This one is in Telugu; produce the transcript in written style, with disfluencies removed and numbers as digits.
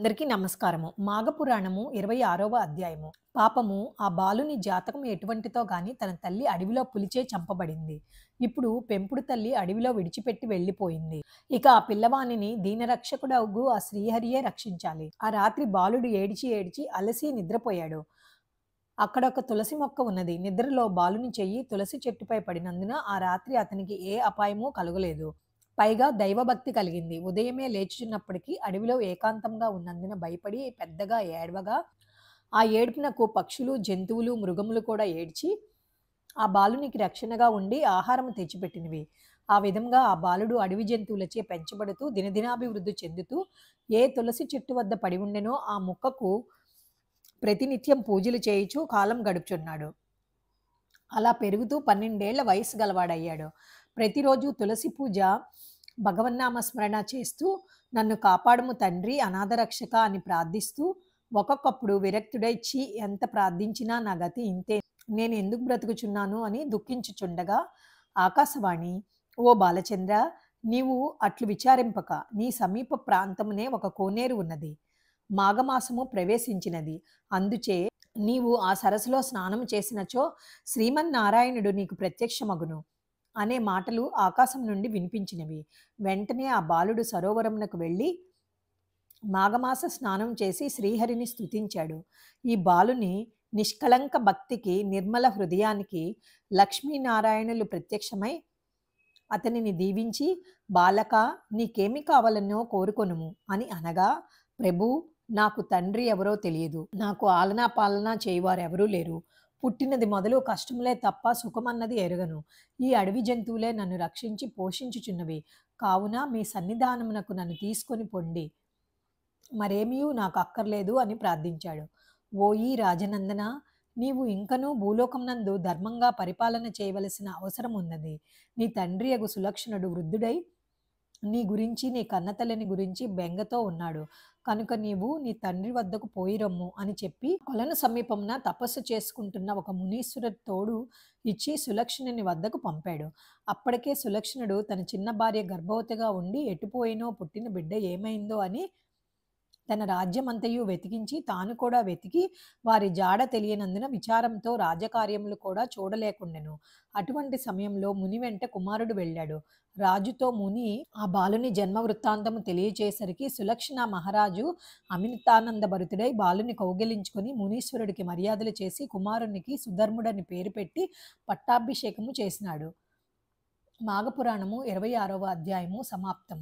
అందరికీ నమస్కారము. మాఘపురాణము 26వ అధ్యాయము. పాపము ఆ బాలుని జాతకం ఎటువంటిదో గాని తన తల్లి అడవిలో పులిచే చంపబడింది. ఇప్పుడు పెంపుడు తల్లి అడవిలో విడిచిపెట్టి వెళ్ళిపోయింది. ఇక ఆ పిల్లవానిని దీనరక్షకుడగు ఆ శ్రీహరియే రక్షించాలి. ఆ రాత్రి బాలుడు ఏడిచి ఏడిచి అలసి నిద్రపోయాడు. అక్కడొక తులసి మొక్క ఉన్నది. నిద్రలో బాలుని చెయ్యి తులసి చెట్టుపై పడినందున ఆ రాత్రి అతనికి ఏ అపాయమూ కలుగలేదు. పైగా దైవభక్తి కలిగింది. ఉదయమే లేచుచున్నప్పటికి అడవిలో ఏకాంతంగా ఉన్నందున భయపడి పెద్దగా ఏడవగా, ఆ ఏడుపునకు పక్షులు, జంతువులు, మృగములు కూడా ఏడ్చి, ఆ బాలునికి రక్షణగా ఉండి ఆహారము తెచ్చిపెట్టినవి. ఆ విధంగా ఆ బాలుడు అడవి జంతువులచే పెంచబడుతూ దినదినాభివృద్ధి చెందుతూ, ఏ తులసి చెట్టు వద్ద పడి ఉండెనో ఆ మొక్కకు ప్రతినిత్యం పూజలు చేయుచూ కాలం గడుపుచున్నాడు. అలా పెరుగుతూ 12 ఏళ్ల వయస్సు గలవాడయ్యాడు. ప్రతిరోజు తులసి పూజ, భగవన్నామ స్మరణ చేస్తూ, నన్ను కాపాడుము తండ్రి అనాథరక్షక అని ప్రార్థిస్తూ, ఒక్కొక్కప్పుడు విరక్తుడై ఛీ ఎంత ప్రార్థించినా నా గతి ఇంతే, నేను ఎందుకు బ్రతుకుచున్నాను అని దుఃఖించుచుండగా, ఆకాశవాణి, ఓ బాలచంద్ర, నీవు అట్లు విచారింపక, నీ సమీప ప్రాంతమునే ఒక కోనేరు ఉన్నది. మాఘమాసము ప్రవేశించినది. అందుచే నీవు ఆ సరస్సులో స్నానం చేసినచో శ్రీమన్నారాయణుడు నీకు ప్రత్యక్షమగును అనే మాటలు ఆకాశం నుండి వినిపించినవి. వెంటనే ఆ బాలుడు సరోవరమునకు వెళ్ళి మాఘమాస స్నానం చేసి శ్రీహరిని స్తుతించాడు. ఈ బాలుని నిష్కళంక భక్తికి, నిర్మల హృదయానికి లక్ష్మీనారాయణులు ప్రత్యక్షమై అతనిని దీవించి, బాలకా, నీకేమి కావాలనో కోరుకొనుము అని అనగా, ప్రభూ, నాకు తండ్రి ఎవరో తెలియదు. నాకు ఆలనా పాలనా చేయువారెవరూ లేరు. పుట్టినది మొదలు కష్టములే తప్ప సుఖమన్నది ఎరుగను. ఈ అడవి జంతువులే నన్ను రక్షించి పోషించుచున్నవి. కావున మీ సన్నిధానమునకు నన్ను తీసుకొని పొండి. మరేమియూ నాకు అక్కర్లేదు అని ప్రార్థించాడు. ఓయి రాజనందన, నీవు ఇంకనూ భూలోకమునందు ధర్మంగా పరిపాలన చేయవలసిన అవసరం ఉన్నది. నీ తండ్రియగు సులక్షణుడు వృద్ధుడై నీ గురించి, నీ కన్నతల్లిని గురించి బెంగతో ఉన్నాడు. కనుక నీవు నీ తండ్రి వద్దకు పోయిరమ్ము అని చెప్పి, కొలను సమీపమున తపస్సు చేసుకుంటున్న ఒక మునీశ్వరుడు తోడు ఇచ్చి సులక్షణుని వద్దకు పంపాడు. అప్పటికే సులక్షణుడు తన చిన్న భార్య గర్భవతిగా ఉండి ఎటుపోయినో, పుట్టిన బిడ్డ ఏమైందో అని తన రాజ్యమంతయు వెతికించి, తాను కూడా వెతికి, వారి జాడ తెలియనందున విచారంతో రాజకార్యములు కూడా చూడలేకుండెను. అటువంటి సమయంలో ముని వెంట కుమారుడు వెళ్ళాడు. రాజుతో ముని ఆ బాలుని జన్మ వృత్తాంతము తెలియచేసరికి సులక్షణ మహారాజు అమితానంద భరితుడై బాలుని కౌగిలించుకొని మునీశ్వరుడికి మర్యాదలు చేసి కుమారునికి సుధర్ముడని పేరు పెట్టి పట్టాభిషేకము చేసినాడు. మాఘపురాణము 26వ అధ్యాయము సమాప్తం.